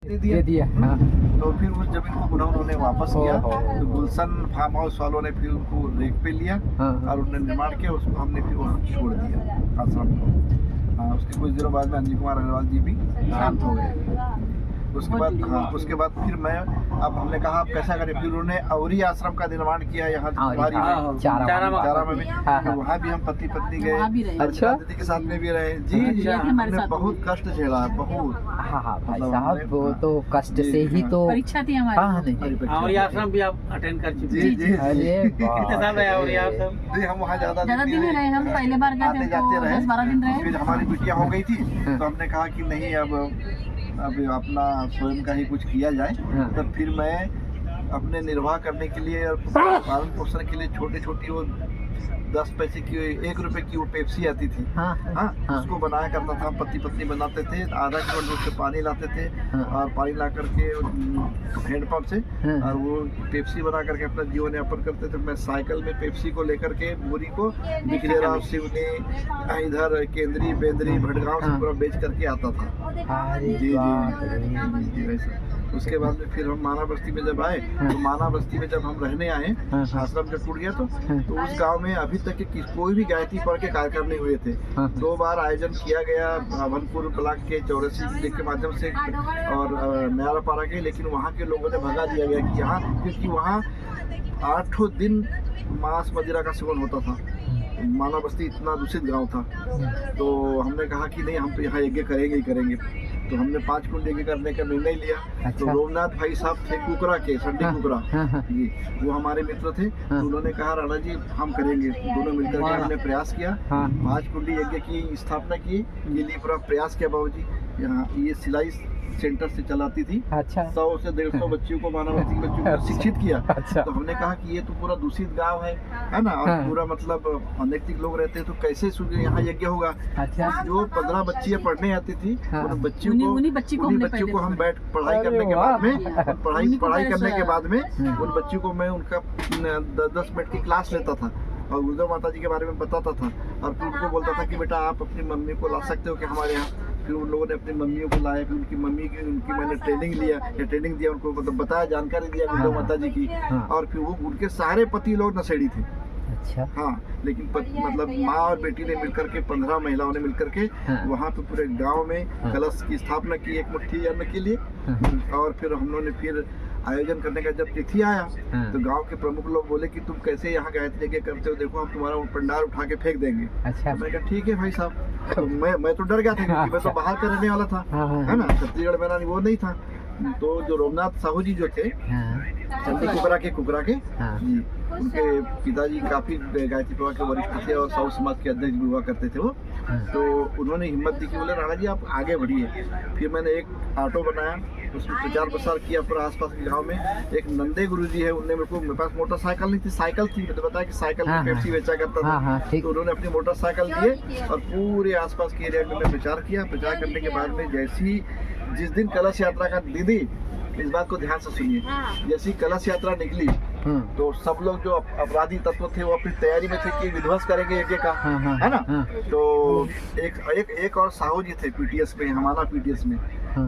दे दिया। हाँ। तो फिर उस जमीन को पुनः उन्होंने वापस किया। तो गुलशन फार्म हाउस वालों ने फिर उनको रेक पे लिया और उन्होंने निर्माण किया, उसको हमने फिर वहाँ छोड़ दिया आश्रम को। हाँ, उसके कुछ दिनों बाद में अंजनी कुमार अग्रवाल जी भी शांत हो गए। उसके बाद फिर मैं, अब हमने कहा आप कैसा करें, फिर उन्होंने औरी आश्रम का निर्माण किया यहाँ चारा में भी। तो वहाँ भी हम पति पत्नी गए, अच्छा, दीदी के साथ में भी रहे। जी हमने बहुत कष्ट झेला, बहुत। हाँ भाई साहब, वो तो कष्ट से ही तो परीक्षा थी हमारी। और आश्रम भी आप अटेंड कर चुके हैं। जी अरे कितने साल रहे और आश्रम? जी हम वहाँ ज्यादा दिन नहीं रहे, हम पहले बार गए थे तो 10-12 दिन रहे। फिर हमारी बिटिया हो गई थी तो हमने कहा कि नहीं, अब अपना स्वयं का ही कुछ किया जाए। तब फिर मैं अपने निर्वाह करने के लिए और पालन पोषण के लिए छोटी छोटी वो 10 पैसे की 1 रुपए की वो पेप्सी आती थी। हाँ, उसको बनाया करता था। पति पत्नी बनाते थे, आधा किलो दूध से पानी लाते थे और पानी ला करके हैंडपंप से और वो पेप्सी बना करके अपना जीवन यापन करते थे। मैं साइकिल में पेप्सी को लेकर के बोरी को बिकलेरा, सिवनी, इधर केंद्री, बेंद्री, भटगांव से पूरा बेच करके आता था। जी वैसा। उसके बाद में फिर हम माना बस्ती में जब आए, तो माना बस्ती में जब हम रहने आए, आश्रम जब टूट गया तो उस गांव में अभी तक कोई भी गायत्री पढ़ के कार्यक्रम नहीं हुए थे। 2 बार आयोजन किया गया भवनपुर ब्लॉक के 84 के माध्यम से और नयापाड़ा के, लेकिन वहाँ के लोगों ने भगा दिया गया कि यहाँ, क्योंकि वहाँ 8 दिन मांस मदिरा का सेवन होता था। माना बस्ती इतना दूषित गांव था। तो हमने कहा कि नहीं, हम तो यहाँ यज्ञ करेंगे ही करेंगे। तो हमने 5 कुंड यज्ञ करने का निर्णय लिया। अच्छा। तो रोमनाथ भाई साहब थे कुकरा के, संडी कुकरा जी, वो हमारे मित्र थे। तो उन्होंने कहा राणा जी हम करेंगे। दोनों मिलकर के हमने प्रयास किया। 5 कुंडी यज्ञ की स्थापना की। ये लिए पूरा प्रयास किया बाबूजी। यहाँ ये सिलाई सेंटर से चलाती थी। अच्छा। 100 से 150 बच्चियों को, मानव बस्ती के बच्चों को शिक्षित किया। अच्छा। तो हमने कहा कि ये तो पूरा दूषित गांव है ना, और पूरा मतलब अनैतिक लोग रहते हैं, तो कैसे यहाँ यज्ञ होगा। अच्छा। जो 15 बच्चियां पढ़ने आती थी, उन बच्चियों को हम बैठ पढ़ाई करने के बाद में पढ़ाई करने के बाद में उन बच्चियों को मैं उनका 10 मिनट की क्लास लेता था और गुरुदेव माता जी के बारे में बताता था। और फिर उनको बोलता था कि बेटा आप अपनी मम्मी को ला सकते हो कि हमारे यहाँ। फिर उन लोगों ने अपनी मम्मियों को लाया, फिर उनकी मैंने ट्रेनिंग दिया उनको, मतलब बताया, जानकारी दिया गुरुदेव माता जी की। और फिर वो उनके सारे पति लोग नशेड़ी थे। अच्छा। हाँ, लेकिन मतलब माँ और बेटी ने मिलकर के 15 महिलाओं ने मिलकर के वहाँ पे पूरे गांव में कलश की स्थापना की, एक मुट्ठी अन्न के लिए। और फिर हम लोगों ने फिर आयोजन करने का जब तिथि आया तो गांव के प्रमुख लोग बोले कि तुम कैसे यहाँ गायत्री यज्ञ करते हो, देखो हम तुम्हारा पंडाल उठा के फेंक देंगे। अच्छा। तो मैं कहा ठीक है भाई साहब। तो मैं तो डर गया था क्योंकि मैं तो बाहर का रहने वाला था, है ना, छत्तीसगढ़ मेरा वो नहीं था। तो जो रोमनाथ साहू जी जो थे, चंदी कुकरा के जी, उनके पिताजी काफी गायत्री प्रभा के वरिष्ठ थे और साहू समाज के अध्यक्ष भी हुआ करते थे वो। तो उन्होंने हिम्मत दी कि बोले राणा जी आप आगे बढ़िए। फिर मैंने एक ऑटो बनाया, उसमें प्रचार प्रसार किया पूरा आसपास के गांव में। एक नंदे गुरु जी है, उनने मेरे पास मोटरसाइकिल नहीं थी, साइकिल थी। मैंने बताया कि साइकिल में पेप्सी बेचा करता था। तो उन्होंने अपनी मोटरसाइकिल दिए और पूरे आसपास के एरिया में प्रचार किया। प्रचार करने के बाद में जिस दिन कलश यात्रा का, दीदी इस बात को ध्यान से सुनिए, जैसी कलश यात्रा निकली तो सब लोग जो अपराधी तत्व थे वो अपनी तैयारी में थे कि विध्वंस करेंगे यज्ञ का, है ना। तो एक और साहू जी थे पीटीएस में, हमारा पीटीएस में,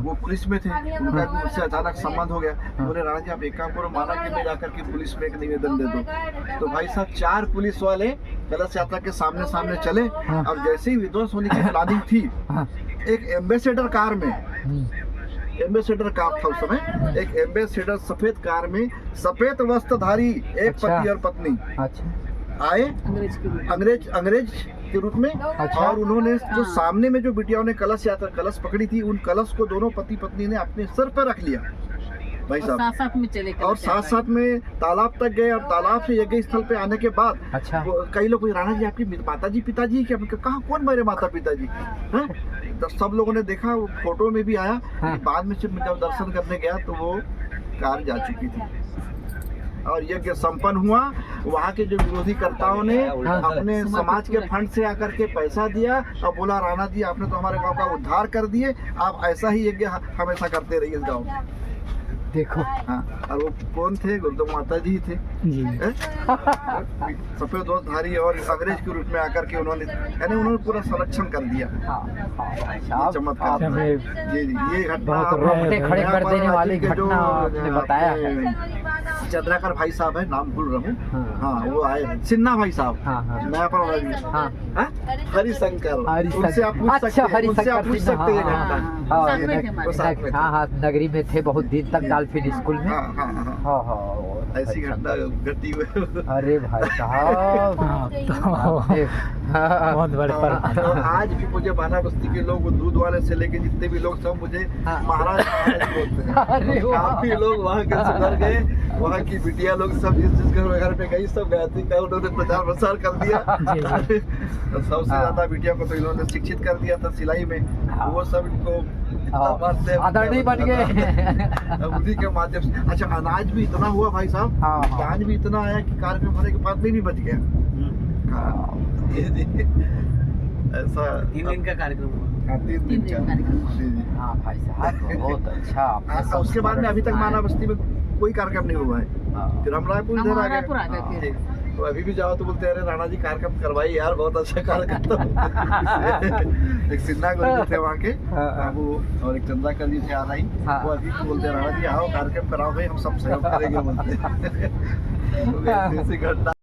वो पुलिस में थे। उनका मुझसे अचानक संबंध हो गया। बोले राणा जी आप एक काम करो, माना कि मैं जाकर के पुलिस में एक निवेदन दे दो। तो भाई साहब 4 पुलिस वाले कलश यात्रा के सामने चले और जैसे ही विध्वंस होने की प्लानिंग थी, एक एम्बेसडर कार में, एम्बेसडर कार था उस समय, एक एम्बेसडर सफेद कार में सफेद वस्त्रधारी एक पति और पत्नी आए, अंग्रेज के रूप में। और उन्होंने जो सामने में जो बिटियाओं ने कलश पकड़ी थी, उन कलश को दोनों पति पत्नी ने अपने सर पर रख लिया भाई साहब, साथ में चले और साथ में तालाब तक गए। और तालाब से यज्ञ स्थल पे आने के बाद कई लोग, राणा जी आपकी माता जी पिताजी क्या? कहा कौन मेरे माता पिताजी हैं? तो सब लोगों ने देखा, वो फोटो में भी आया। बाद में जब दर्शन करने गया तो वो कार जा चुकी थी और यज्ञ संपन्न हुआ। वहाँ के जो विरोधी कर्ताओं ने अपने समाज के फंड से आकर के पैसा दिया और बोला राणा जी आपने तो हमारे गांव का उद्धार कर दिए, आप ऐसा ही यज्ञ हमेशा करते रहिए इस गाँव में। देखो हाँ, और वो कौन थे? गौतम माता जी थे। जी सफेद धारी और अंग्रेज के रूप में आकर के उन्होंने पूरा संरक्षण कर दिया। हाँ हाँ ये साहब, चमत्कार आपने जी ये घटना बहुत रोंगटे खड़े कर देने वाली के जो घटना आपने बताया है। चंद्राकर भाई साहब है, नाम भूल रहा हूँ। हाँ। हाँ वो आए हैं, सिन्हा भाई साहब। हाँ, हाँ। नया पर हाँ हरिशंकर, हरिशंकर। उनसे आप पूछ सकते अच्छा, हैं, उनसे आप हरिशंकर पूछ सिन्हा, सकते हैं हाँ, घटना। हाँ, साथ में थे हमारे। वो साथ में थे। हाँ हाँ नगरी में थे बहुत दिन तक डॉल्फिन स्कूल में। हाँ हाँ हाँ हाँ हाँ ऐसी घटना घटी हुई। अरे भाई साहब बहुत बड़े तो आज भी मुझे बाना बस्ती के लोग, वो दूध वाले से लेके जितने भी लोग सब मुझे हाँ। महाराज महाराज बोलते हैं। अरे वाह। काफी लोग वहाँ के सुधर गए, वहाँ की बिटिया लोग सब जिस घर पे गई सब गायत्री का उन्होंने प्रचार प्रसार कर दिया। तो सबसे ज्यादा बिटिया को तो इन्होंने शिक्षित कर दिया था सिलाई में, वो सब इनको इतना मानते हैं, आदरणीय बन गए। अब उसी के माध्यम से। अच्छा अनाज भी इतना हुआ भाई साहब, हाँ, हाँ। अनाज भी इतना आया कि कार्यक्रम होने के बाद में भी बच गया। हाँ, ये जी, ऐसा 3 दिन का कार्यक्रम हुआ। हाँ, 3 दिन का जी जी। हाँ भाई साहब बहुत अच्छा आपने सब उसके बाद में अभी तक माना बस्ती में कोई कार्यक्रम नहीं हुआ है। हाँ। फिर हम रायपुर इधर हम आ रायपुर आ गए गए। फिर। तो अभी भी जाओ तो बोलते हैं अरे राणा जी कार्यक्रम करवाइए यार, बहुत अच्छा कार्यक्रम। एक सिन्हा गुरु थे वहाँ के, हाँ। वो और एक चंद्राकर जी थे आ रही, हाँ। वो अभी भी बोलते हैं राणा जी आओ कार्यक्रम कराओ भाई, हम सब सहयोग करेंगे बोलते हैं। तो ऐसी घटना